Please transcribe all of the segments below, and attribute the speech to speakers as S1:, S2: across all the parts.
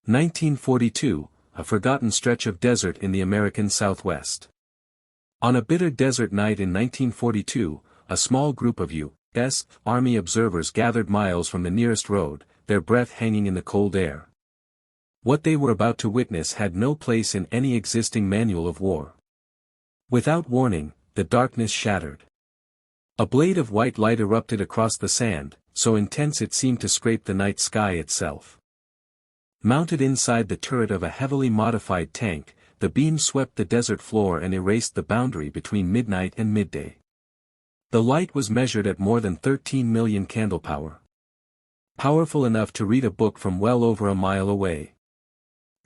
S1: 1942, a forgotten stretch of desert in the American Southwest. On a bitter desert night in 1942, a small group of U.S. Army observers gathered miles from the nearest road, their breath hanging in the cold air. What they were about to witness had no place in any existing manual of war. Without warning, the darkness shattered. A blade of white light erupted across the sand, so intense it seemed to scrape the night sky itself. Mounted inside the turret of a heavily modified tank, the beam swept the desert floor and erased the boundary between midnight and midday. The light was measured at more than 13 million candle power. Powerful enough to read a book from well over a mile away.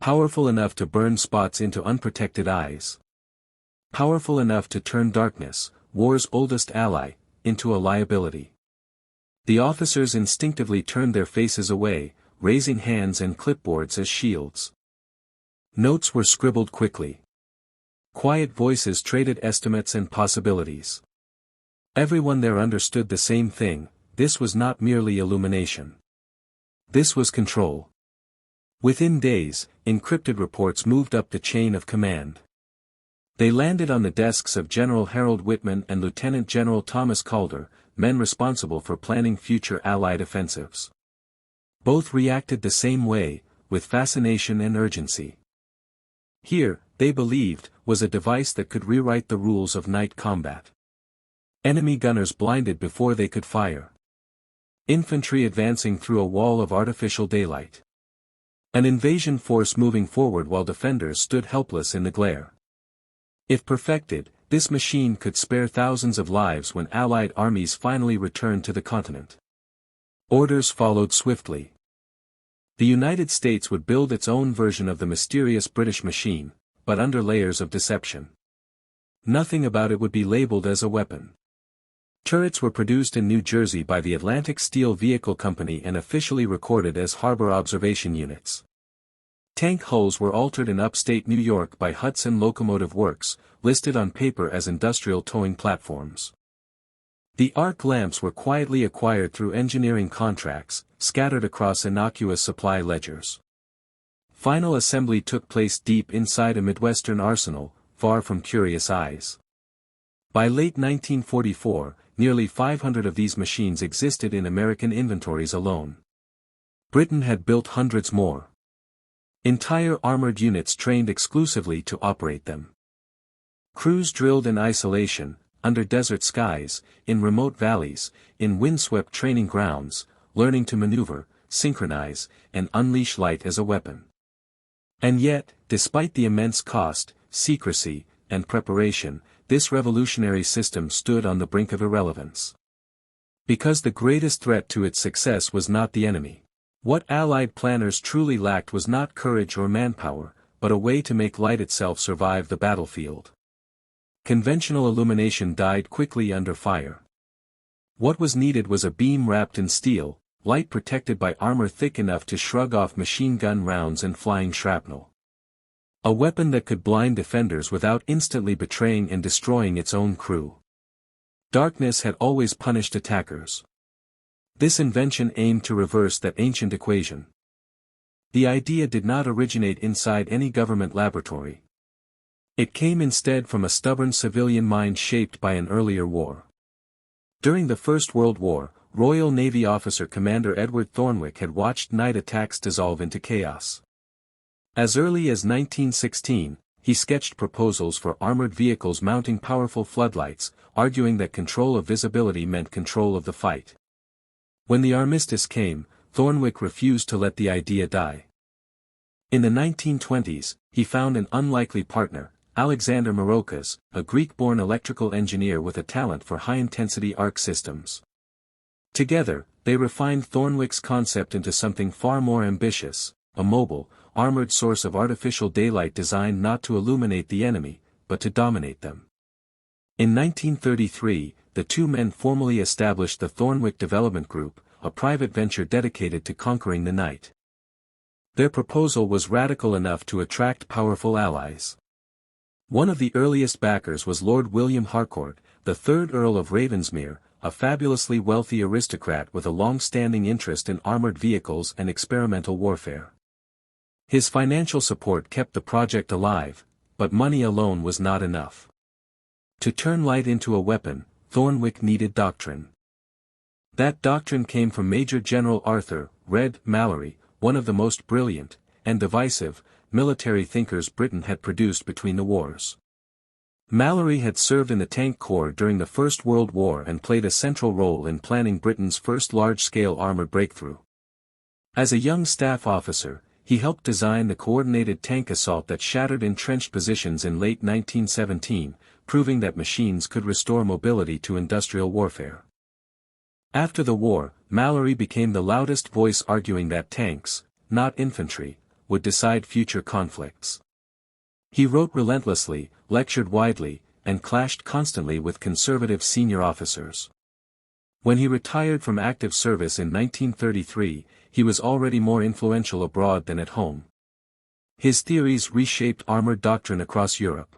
S1: Powerful enough to burn spots into unprotected eyes. Powerful enough to turn darkness, war's oldest ally, into a liability. The officers instinctively turned their faces away, raising hands and clipboards as shields. Notes were scribbled quickly. Quiet voices traded estimates and possibilities. Everyone there understood the same thing: this was not merely illumination. This was control. Within days, encrypted reports moved up the chain of command. They landed on the desks of General Harold Whitman and Lieutenant General Thomas Calder, men responsible for planning future Allied offensives. Both reacted the same way, with fascination and urgency. Here, they believed, was a device that could rewrite the rules of night combat. Enemy gunners blinded before they could fire. Infantry advancing through a wall of artificial daylight. An invasion force moving forward while defenders stood helpless in the glare. If perfected, this machine could spare thousands of lives when Allied armies finally returned to the continent. Orders followed swiftly. The United States would build its own version of the mysterious British machine, but under layers of deception. Nothing about it would be labeled as a weapon. Turrets were produced in New Jersey by the Atlantic Steel Vehicle Company and officially recorded as harbor observation units. Tank hulls were altered in upstate New York by Hudson Locomotive Works, listed on paper as industrial towing platforms. The arc lamps were quietly acquired through engineering contracts, scattered across innocuous supply ledgers. Final assembly took place deep inside a Midwestern arsenal, far from curious eyes. By late 1944, nearly 500 of these machines existed in American inventories alone. Britain had built hundreds more. Entire armored units trained exclusively to operate them. Crews drilled in isolation, under desert skies, in remote valleys, in windswept training grounds, learning to maneuver, synchronize, and unleash light as a weapon. And yet, despite the immense cost, secrecy, and preparation, this revolutionary system stood on the brink of irrelevance. Because the greatest threat to its success was not the enemy. What Allied planners truly lacked was not courage or manpower, but a way to make light itself survive the battlefield. Conventional illumination died quickly under fire. What was needed was a beam wrapped in steel, light protected by armor thick enough to shrug off machine gun rounds and flying shrapnel. A weapon that could blind defenders without instantly betraying and destroying its own crew. Darkness had always punished attackers. This invention aimed to reverse that ancient equation. The idea did not originate inside any government laboratory. It came instead from a stubborn civilian mind shaped by an earlier war. During the First World War, Royal Navy officer Commander Edward Thornwick had watched night attacks dissolve into chaos. As early as 1916, he sketched proposals for armored vehicles mounting powerful floodlights, arguing that control of visibility meant control of the fight. When the armistice came, Thornwick refused to let the idea die. In the 1920s, he found an unlikely partner, Alexander Marokas, a Greek-born electrical engineer with a talent for high-intensity arc systems. Together, they refined Thornwick's concept into something far more ambitious, a mobile, armored source of artificial daylight designed not to illuminate the enemy, but to dominate them. In 1933, the two men formally established the Thornwick Development Group, a private venture dedicated to conquering the night. Their proposal was radical enough to attract powerful allies. One of the earliest backers was Lord William Harcourt, the 3rd Earl of Ravensmere, a fabulously wealthy aristocrat with a long-standing interest in armored vehicles and experimental warfare. His financial support kept the project alive, but money alone was not enough. To turn light into a weapon, Thornwick needed doctrine. That doctrine came from Major General Arthur "Red" Mallory, one of the most brilliant, and divisive, military thinkers Britain had produced between the wars. Mallory had served in the Tank Corps during the First World War and played a central role in planning Britain's first large-scale armored breakthrough. As a young staff officer, he helped design the coordinated tank assault that shattered entrenched positions in late 1917, proving that machines could restore mobility to industrial warfare. After the war, Mallory became the loudest voice arguing that tanks, not infantry, would decide future conflicts. He wrote relentlessly, lectured widely, and clashed constantly with conservative senior officers. When he retired from active service in 1933, he was already more influential abroad than at home. His theories reshaped armored doctrine across Europe.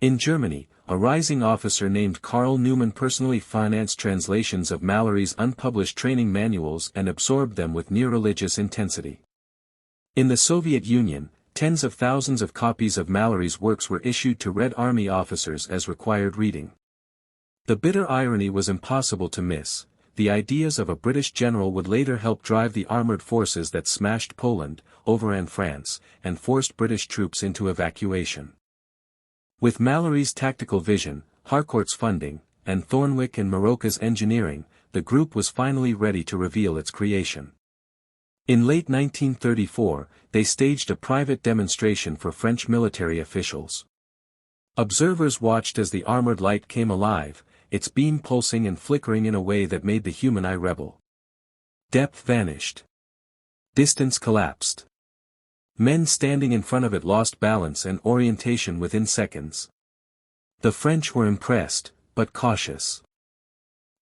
S1: In Germany, a rising officer named Karl Neumann personally financed translations of Mallory's unpublished training manuals and absorbed them with near-religious intensity. In the Soviet Union, tens of thousands of copies of Mallory's works were issued to Red Army officers as required reading. The bitter irony was impossible to miss. The ideas of a British general would later help drive the armored forces that smashed Poland, overran France, and forced British troops into evacuation. With Mallory's tactical vision, Harcourt's funding, and Thornwick and Maroca's engineering, the group was finally ready to reveal its creation. In late 1934, they staged a private demonstration for French military officials. Observers watched as the armored light came alive, its beam pulsing and flickering in a way that made the human eye rebel. Depth vanished. Distance collapsed. Men standing in front of it lost balance and orientation within seconds. The French were impressed, but cautious.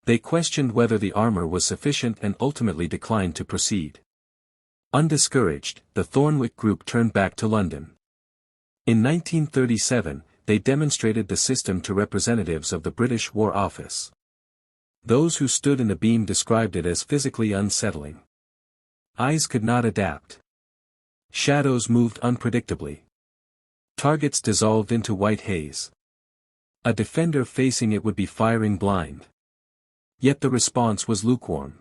S1: They questioned whether the armor was sufficient and ultimately declined to proceed. Undiscouraged, the Thornwick group turned back to London. In 1937, they demonstrated the system to representatives of the British War Office. Those who stood in the beam described it as physically unsettling. Eyes could not adapt. Shadows moved unpredictably. Targets dissolved into white haze. A defender facing it would be firing blind. Yet the response was lukewarm.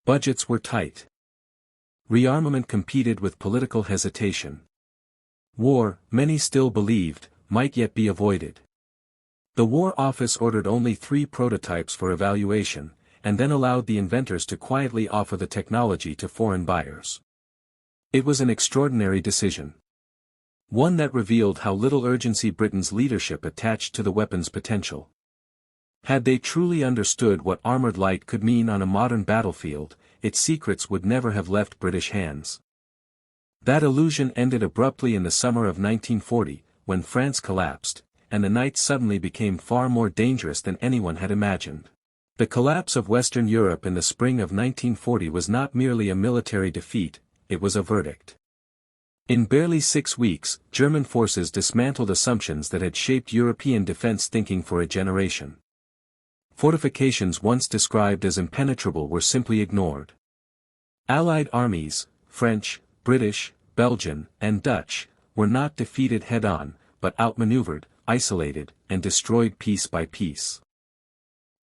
S1: Budgets were tight. Rearmament competed with political hesitation. War, many still believed, might yet be avoided. The War Office ordered only 3 prototypes for evaluation, and then allowed the inventors to quietly offer the technology to foreign buyers. It was an extraordinary decision. One that revealed how little urgency Britain's leadership attached to the weapon's potential. Had they truly understood what armored light could mean on a modern battlefield, its secrets would never have left British hands. That illusion ended abruptly in the summer of 1940, when France collapsed, and the night suddenly became far more dangerous than anyone had imagined. The collapse of Western Europe in the spring of 1940 was not merely a military defeat, it was a verdict. In barely 6 weeks, German forces dismantled assumptions that had shaped European defense thinking for a generation. Fortifications once described as impenetrable were simply ignored. Allied armies, French, British, Belgian, and Dutch, were not defeated head-on, but outmaneuvered, isolated, and destroyed piece by piece.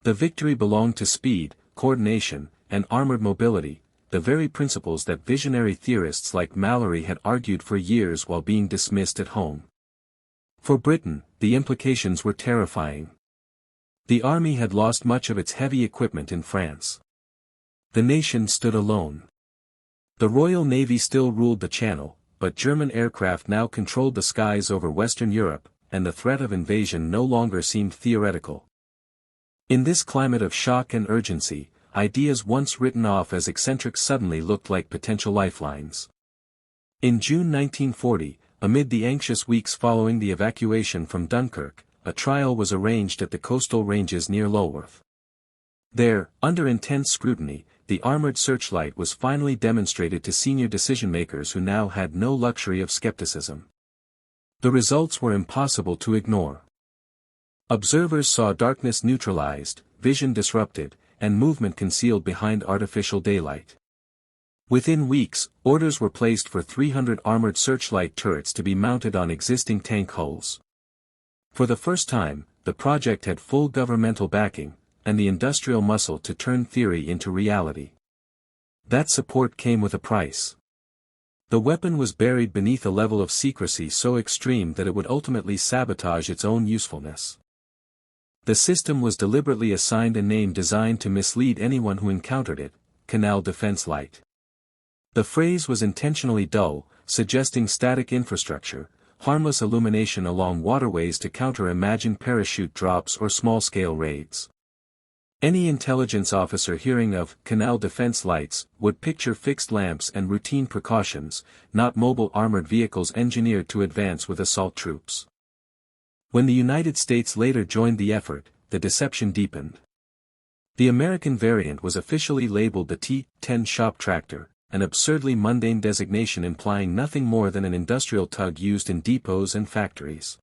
S1: The victory belonged to speed, coordination, and armored mobility, the very principles that visionary theorists like Mallory had argued for years while being dismissed at home. For Britain, the implications were terrifying. The army had lost much of its heavy equipment in France. The nation stood alone. The Royal Navy still ruled the Channel, but German aircraft now controlled the skies over Western Europe, and the threat of invasion no longer seemed theoretical. In this climate of shock and urgency, ideas once written off as eccentric suddenly looked like potential lifelines. In June 1940, amid the anxious weeks following the evacuation from Dunkirk, a trial was arranged at the coastal ranges near Lulworth. There, under intense scrutiny, the armored Searchlight was finally demonstrated to senior decision-makers who now had no luxury of skepticism. The results were impossible to ignore. Observers saw darkness neutralized, vision disrupted, and movement concealed behind artificial daylight. Within weeks, orders were placed for 300 armored Searchlight turrets to be mounted on existing tank hulls. For the first time, the project had full governmental backing, and the industrial muscle to turn theory into reality. That support came with a price. The weapon was buried beneath a level of secrecy so extreme that it would ultimately sabotage its own usefulness. The system was deliberately assigned a name designed to mislead anyone who encountered it: Canal Defense Light. The phrase was intentionally dull, suggesting static infrastructure, harmless illumination along waterways to counter imagined parachute drops or small-scale raids. Any intelligence officer hearing of Canal Defense Lights would picture fixed lamps and routine precautions, not mobile armored vehicles engineered to advance with assault troops. When the United States later joined the effort, the deception deepened. The American variant was officially labeled the T-10 shop tractor, an absurdly mundane designation implying nothing more than an industrial tug used in depots and factories.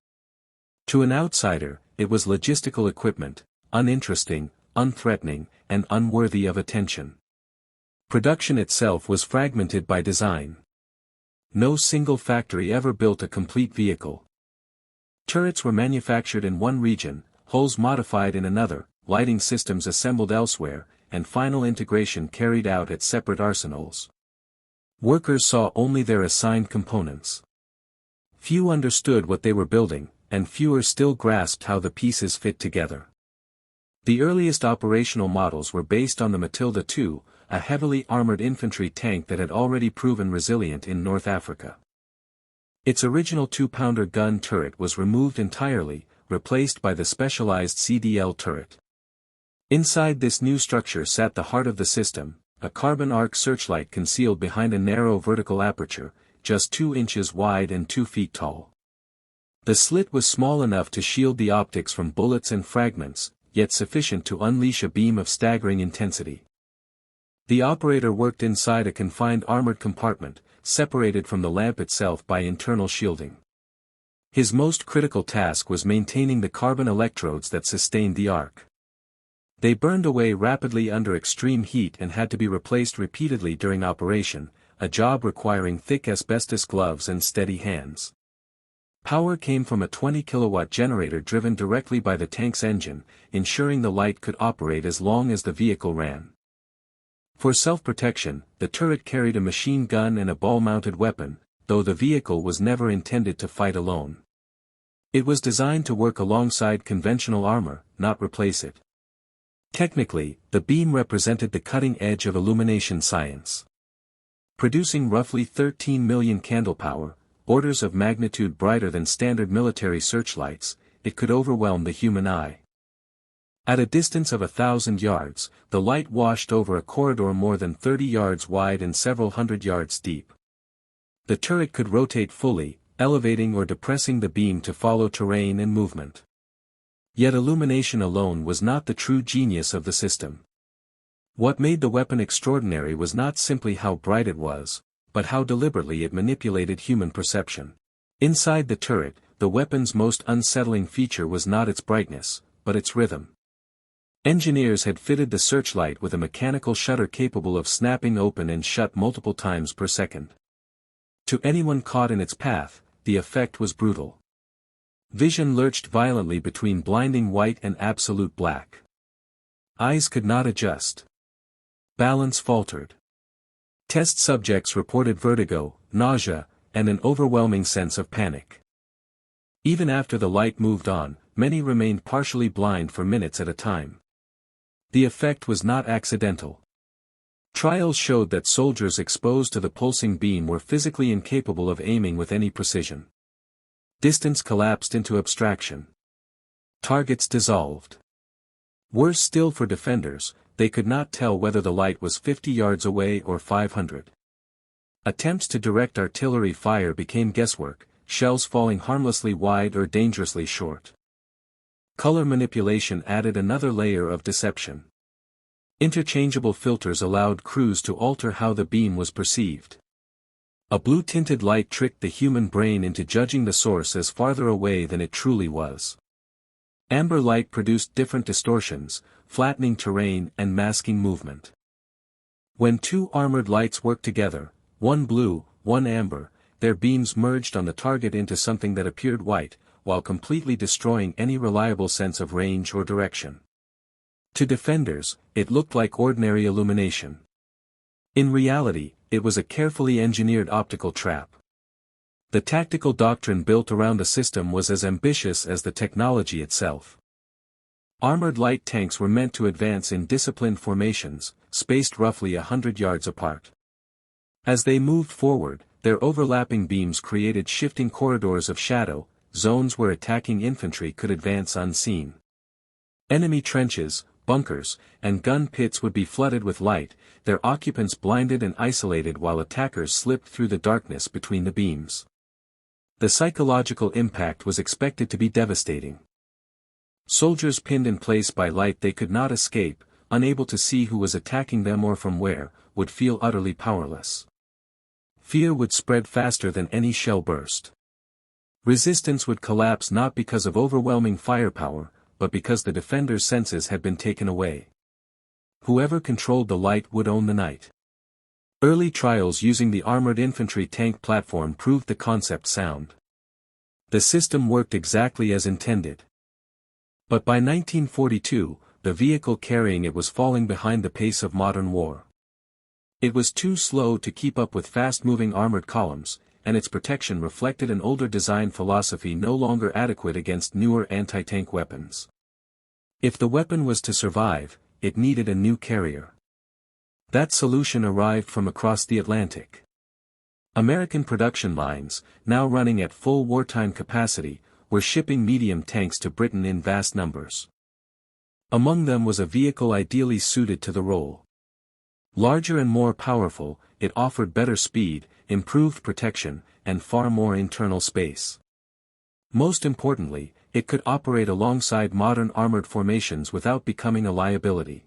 S1: To an outsider, it was logistical equipment, uninteresting, unthreatening, and unworthy of attention. Production itself was fragmented by design. No single factory ever built a complete vehicle. Turrets were manufactured in one region, hulls modified in another, lighting systems assembled elsewhere, and final integration carried out at separate arsenals. Workers saw only their assigned components. Few understood what they were building, and fewer still grasped how the pieces fit together. The earliest operational models were based on the Matilda II, a heavily armored infantry tank that had already proven resilient in North Africa. Its original 2-pounder gun turret was removed entirely, replaced by the specialized CDL turret. Inside this new structure sat the heart of the system, a carbon arc searchlight concealed behind a narrow vertical aperture, just 2 inches wide and 2 feet tall. The slit was small enough to shield the optics from bullets and fragments, yet sufficient to unleash a beam of staggering intensity. The operator worked inside a confined armored compartment, separated from the lamp itself by internal shielding. His most critical task was maintaining the carbon electrodes that sustained the arc. They burned away rapidly under extreme heat and had to be replaced repeatedly during operation, a job requiring thick asbestos gloves and steady hands. Power came from a 20-kilowatt generator driven directly by the tank's engine, ensuring the light could operate as long as the vehicle ran. For self-protection, the turret carried a machine gun and a ball-mounted weapon, though the vehicle was never intended to fight alone. It was designed to work alongside conventional armor, not replace it. Technically, the beam represented the cutting edge of illumination science. Producing roughly 13 million candle power, orders of magnitude brighter than standard military searchlights, it could overwhelm the human eye. At a distance of 1,000 yards, the light washed over a corridor more than 30 yards wide and several hundred yards deep. The turret could rotate fully, elevating or depressing the beam to follow terrain and movement. Yet illumination alone was not the true genius of the system. What made the weapon extraordinary was not simply how bright it was, but how deliberately it manipulated human perception. Inside the turret, the weapon's most unsettling feature was not its brightness, but its rhythm. Engineers had fitted the searchlight with a mechanical shutter capable of snapping open and shut multiple times per second. To anyone caught in its path, the effect was brutal. Vision lurched violently between blinding white and absolute black. Eyes could not adjust. Balance faltered. Test subjects reported vertigo, nausea, and an overwhelming sense of panic. Even after the light moved on, many remained partially blind for minutes at a time. The effect was not accidental. Trials showed that soldiers exposed to the pulsing beam were physically incapable of aiming with any precision. Distance collapsed into abstraction. Targets dissolved. Worse still for defenders, they could not tell whether the light was 50 yards away or 500. Attempts to direct artillery fire became guesswork, shells falling harmlessly wide or dangerously short. Color manipulation added another layer of deception. Interchangeable filters allowed crews to alter how the beam was perceived. A blue-tinted light tricked the human brain into judging the source as farther away than it truly was. Amber light produced different distortions, flattening terrain and masking movement. When two armored lights worked together, one blue, one amber, their beams merged on the target into something that appeared white, while completely destroying any reliable sense of range or direction. To defenders, it looked like ordinary illumination. In reality, it was a carefully engineered optical trap. The tactical doctrine built around the system was as ambitious as the technology itself. Armored light tanks were meant to advance in disciplined formations, spaced roughly 100 yards apart. As they moved forward, their overlapping beams created shifting corridors of shadow, zones where attacking infantry could advance unseen. Enemy trenches, bunkers, and gun pits would be flooded with light, their occupants blinded and isolated while attackers slipped through the darkness between the beams. The psychological impact was expected to be devastating. Soldiers pinned in place by light they could not escape, unable to see who was attacking them or from where, would feel utterly powerless. Fear would spread faster than any shell burst. Resistance would collapse not because of overwhelming firepower, but because the defenders' senses had been taken away. Whoever controlled the light would own the night. Early trials using the armored infantry tank platform proved the concept sound. The system worked exactly as intended. But by 1942, the vehicle carrying it was falling behind the pace of modern war. It was too slow to keep up with fast-moving armored columns, and its protection reflected an older design philosophy no longer adequate against newer anti-tank weapons. If the weapon was to survive, it needed a new carrier. That solution arrived from across the Atlantic. American production lines, now running at full wartime capacity, were shipping medium tanks to Britain in vast numbers. Among them was a vehicle ideally suited to the role. Larger and more powerful, it offered better speed, improved protection, and far more internal space. Most importantly, it could operate alongside modern armored formations without becoming a liability.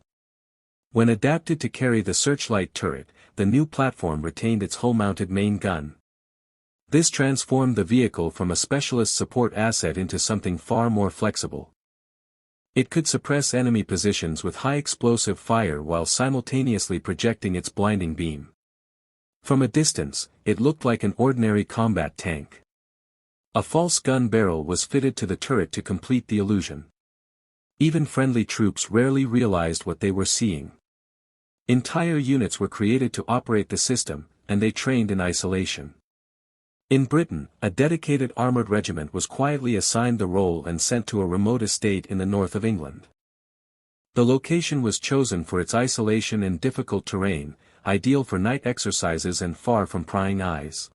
S1: When adapted to carry the Searchlight turret, the new platform retained its hull-mounted main gun. This transformed the vehicle from a specialist support asset into something far more flexible. It could suppress enemy positions with high explosive fire while simultaneously projecting its blinding beam. From a distance, it looked like an ordinary combat tank. A false gun barrel was fitted to the turret to complete the illusion. Even friendly troops rarely realized what they were seeing. Entire units were created to operate the system, and they trained in isolation. In Britain, a dedicated armoured regiment was quietly assigned the role and sent to a remote estate in the north of England. The location was chosen for its isolation and difficult terrain, ideal for night exercises and far from prying eyes.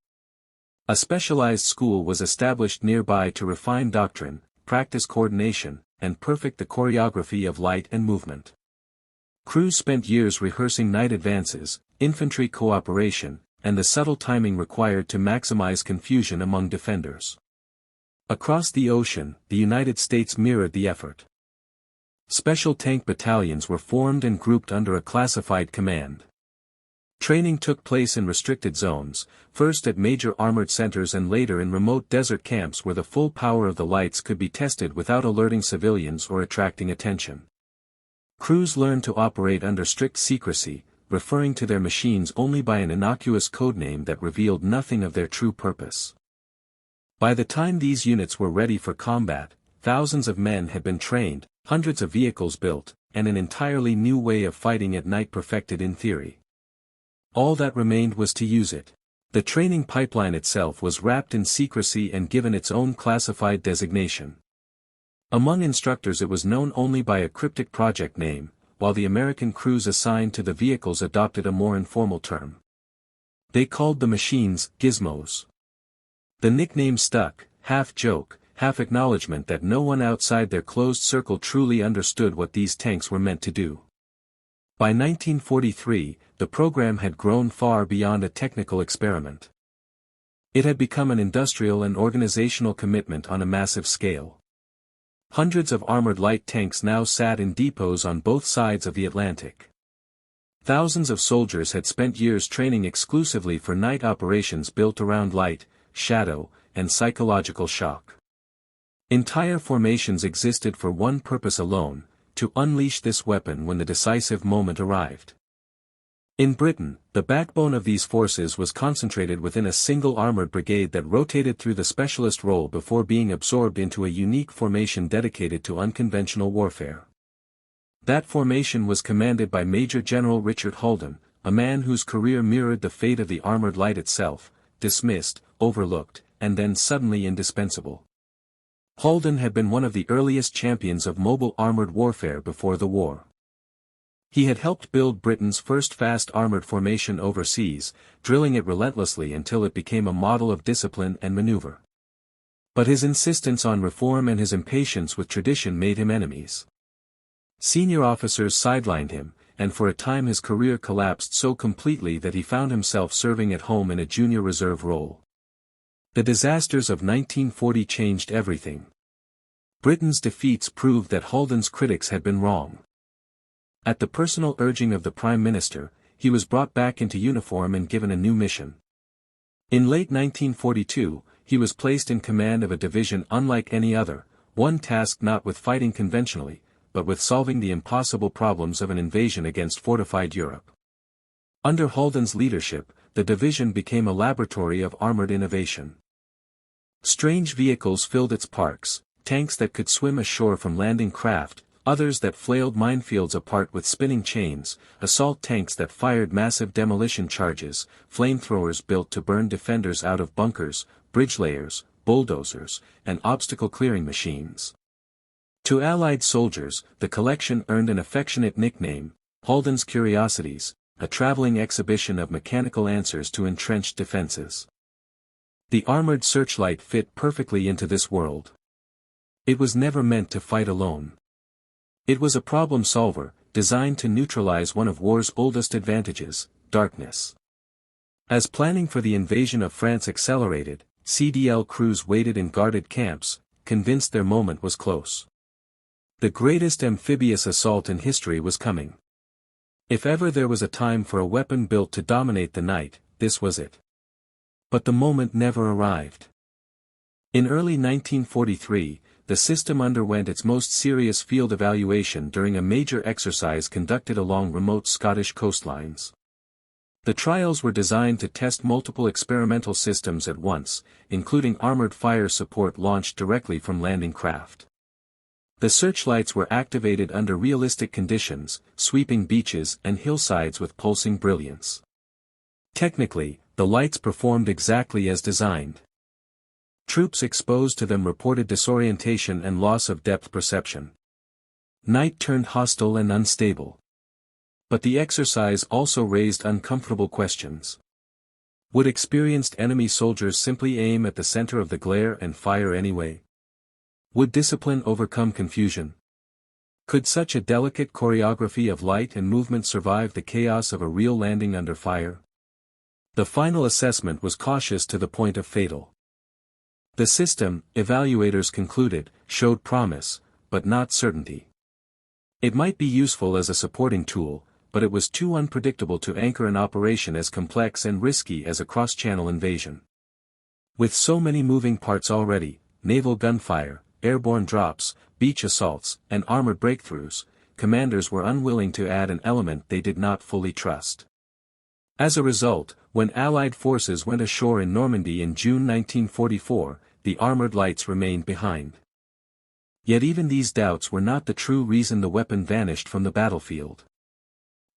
S1: A specialized school was established nearby to refine doctrine, practice coordination, and perfect the choreography of light and movement. Crews spent years rehearsing night advances, infantry cooperation, and the subtle timing required to maximize confusion among defenders. Across the ocean, the United States mirrored the effort. Special tank battalions were formed and grouped under a classified command. Training took place in restricted zones, first at major armored centers and later in remote desert camps where the full power of the lights could be tested without alerting civilians or attracting attention. Crews learned to operate under strict secrecy, referring to their machines only by an innocuous codename that revealed nothing of their true purpose. By the time these units were ready for combat, thousands of men had been trained, hundreds of vehicles built, and an entirely new way of fighting at night perfected in theory. All that remained was to use it. The training pipeline itself was wrapped in secrecy and given its own classified designation. Among instructors it was known only by a cryptic project name, while the American crews assigned to the vehicles adopted a more informal term. They called the machines gizmos. The nickname stuck, half joke, half acknowledgement that no one outside their closed circle truly understood what these tanks were meant to do. By 1943, the program had grown far beyond a technical experiment. It had become an industrial and organizational commitment on a massive scale. Hundreds of armored light tanks now sat in depots on both sides of the Atlantic. Thousands of soldiers had spent years training exclusively for night operations built around light, shadow, and psychological shock. Entire formations existed for one purpose alone: to unleash this weapon when the decisive moment arrived. In Britain, the backbone of these forces was concentrated within a single armoured brigade that rotated through the specialist role before being absorbed into a unique formation dedicated to unconventional warfare. That formation was commanded by Major General Richard Holden, a man whose career mirrored the fate of the armoured light itself, dismissed, overlooked, and then suddenly indispensable. Holden had been one of the earliest champions of mobile armoured warfare before the war. He had helped build Britain's first fast armoured formation overseas, drilling it relentlessly until it became a model of discipline and maneuver. But his insistence on reform and his impatience with tradition made him enemies. Senior officers sidelined him, and for a time his career collapsed so completely that he found himself serving at home in a junior reserve role. The disasters of 1940 changed everything. Britain's defeats proved that Holden's critics had been wrong. At the personal urging of the Prime Minister, he was brought back into uniform and given a new mission. In late 1942, he was placed in command of a division unlike any other, one tasked not with fighting conventionally, but with solving the impossible problems of an invasion against fortified Europe. Under Holden's leadership, the division became a laboratory of armored innovation. Strange vehicles filled its parks, tanks that could swim ashore from landing craft, others that flailed minefields apart with spinning chains, assault tanks that fired massive demolition charges, flamethrowers built to burn defenders out of bunkers, bridge layers, bulldozers, and obstacle-clearing machines. To Allied soldiers, the collection earned an affectionate nickname, Holden's Curiosities, a traveling exhibition of mechanical answers to entrenched defenses. The armored Searchlight fit perfectly into this world. It was never meant to fight alone. It was a problem solver, designed to neutralize one of war's oldest advantages, darkness. As planning for the invasion of France accelerated, CDL crews waited in guarded camps, convinced their moment was close. The greatest amphibious assault in history was coming. If ever there was a time for a weapon built to dominate the night, this was it. But the moment never arrived. In early 1943, the system underwent its most serious field evaluation during a major exercise conducted along remote Scottish coastlines. The trials were designed to test multiple experimental systems at once, including armored fire support launched directly from landing craft. The searchlights were activated under realistic conditions, sweeping beaches and hillsides with pulsing brilliance. Technically, the lights performed exactly as designed. Troops exposed to them reported disorientation and loss of depth perception. Night turned hostile and unstable. But the exercise also raised uncomfortable questions. Would experienced enemy soldiers simply aim at the center of the glare and fire anyway? Would discipline overcome confusion? Could such a delicate choreography of light and movement survive the chaos of a real landing under fire? The final assessment was cautious to the point of fatal. The system, evaluators concluded, showed promise, but not certainty. It might be useful as a supporting tool, but it was too unpredictable to anchor an operation as complex and risky as a cross-channel invasion. With so many moving parts already, naval gunfire, airborne drops, beach assaults, and armored breakthroughs, commanders were unwilling to add an element they did not fully trust. As a result, when Allied forces went ashore in Normandy in June 1944, the armored lights remained behind. Yet even these doubts were not the true reason the weapon vanished from the battlefield.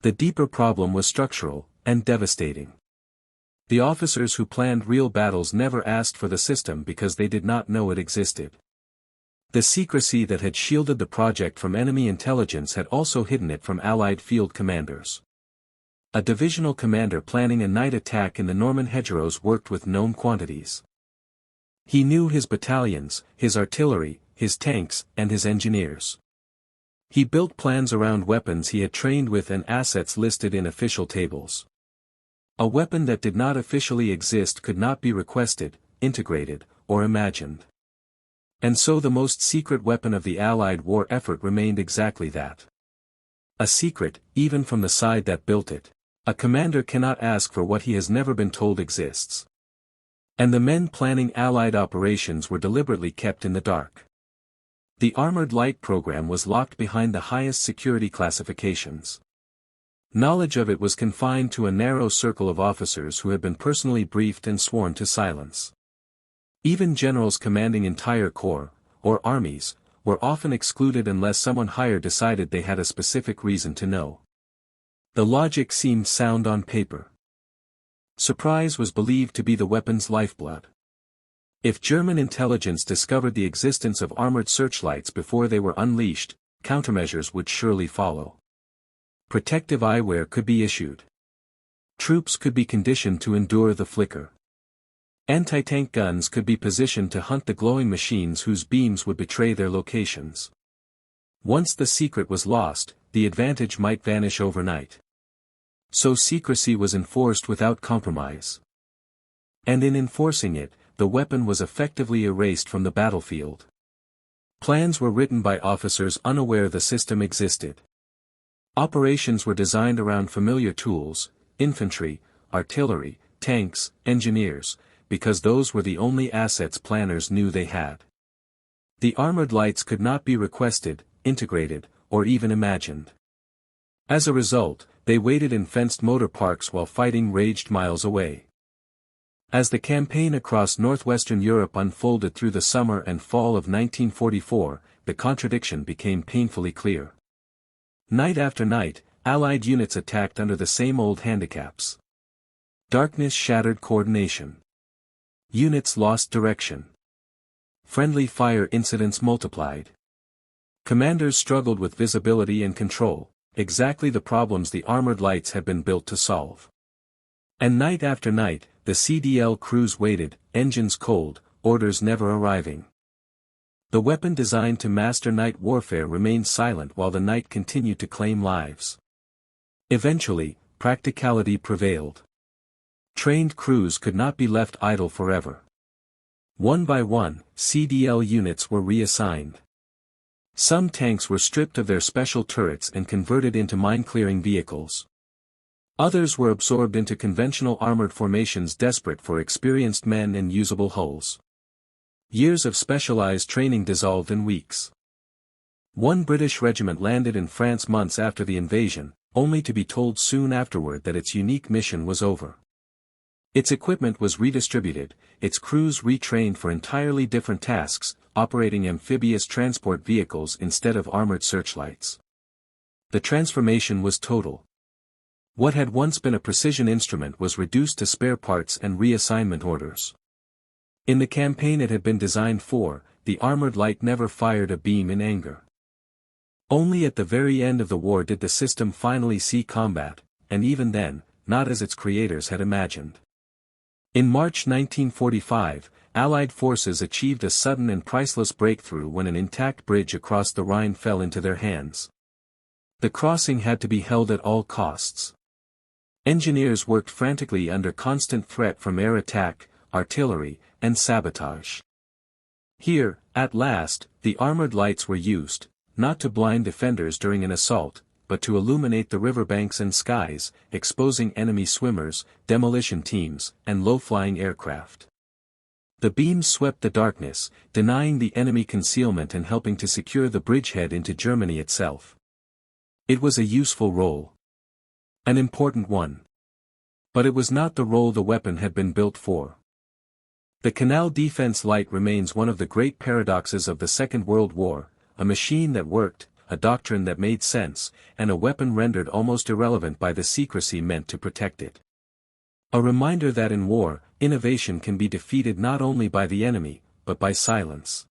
S1: The deeper problem was structural, and devastating. The officers who planned real battles never asked for the system because they did not know it existed. The secrecy that had shielded the project from enemy intelligence had also hidden it from Allied field commanders. A divisional commander planning a night attack in the Norman hedgerows worked with known quantities. He knew his battalions, his artillery, his tanks, and his engineers. He built plans around weapons he had trained with and assets listed in official tables. A weapon that did not officially exist could not be requested, integrated, or imagined. And so the most secret weapon of the Allied war effort remained exactly that. A secret, even from the side that built it. A commander cannot ask for what he has never been told exists. And the men planning Allied operations were deliberately kept in the dark. The Armored Light program was locked behind the highest security classifications. Knowledge of it was confined to a narrow circle of officers who had been personally briefed and sworn to silence. Even generals commanding entire corps, or armies, were often excluded unless someone higher decided they had a specific reason to know. The logic seemed sound on paper. Surprise was believed to be the weapon's lifeblood. If German intelligence discovered the existence of armored searchlights before they were unleashed, countermeasures would surely follow. Protective eyewear could be issued. Troops could be conditioned to endure the flicker. Anti-tank guns could be positioned to hunt the glowing machines whose beams would betray their locations. Once the secret was lost, the advantage might vanish overnight. So secrecy was enforced without compromise. And in enforcing it, the weapon was effectively erased from the battlefield. Plans were written by officers unaware the system existed. Operations were designed around familiar tools, infantry, artillery, tanks, engineers, because those were the only assets planners knew they had. The armored lights could not be requested, integrated, or even imagined. As a result, they waited in fenced motor parks while fighting raged miles away. As the campaign across northwestern Europe unfolded through the summer and fall of 1944, the contradiction became painfully clear. Night after night, Allied units attacked under the same old handicaps. Darkness shattered coordination. Units lost direction. Friendly fire incidents multiplied. Commanders struggled with visibility and control, exactly the problems the armored lights had been built to solve. And night after night, the CDL crews waited, engines cold, orders never arriving. The weapon designed to master night warfare remained silent while the night continued to claim lives. Eventually, practicality prevailed. Trained crews could not be left idle forever. One by one, CDL units were reassigned. Some tanks were stripped of their special turrets and converted into mine-clearing vehicles. Others were absorbed into conventional armored formations desperate for experienced men and usable hulls. Years of specialized training dissolved in weeks. One British regiment landed in France months after the invasion, only to be told soon afterward that its unique mission was over. Its equipment was redistributed, its crews retrained for entirely different tasks, operating amphibious transport vehicles instead of armored searchlights. The transformation was total. What had once been a precision instrument was reduced to spare parts and reassignment orders. In the campaign it had been designed for, the armored light never fired a beam in anger. Only at the very end of the war did the system finally see combat, and even then, not as its creators had imagined. In March 1945, Allied forces achieved a sudden and priceless breakthrough when an intact bridge across the Rhine fell into their hands. The crossing had to be held at all costs. Engineers worked frantically under constant threat from air attack, artillery, and sabotage. Here, at last, the armored lights were used, not to blind defenders during an assault, but to illuminate the riverbanks and skies, exposing enemy swimmers, demolition teams, and low-flying aircraft. The beams swept the darkness, denying the enemy concealment and helping to secure the bridgehead into Germany itself. It was a useful role. An important one. But it was not the role the weapon had been built for. The Canal Defense Light remains one of the great paradoxes of the Second World War, a machine that worked, a doctrine that made sense, and a weapon rendered almost irrelevant by the secrecy meant to protect it. A reminder that in war, innovation can be defeated not only by the enemy, but by silence.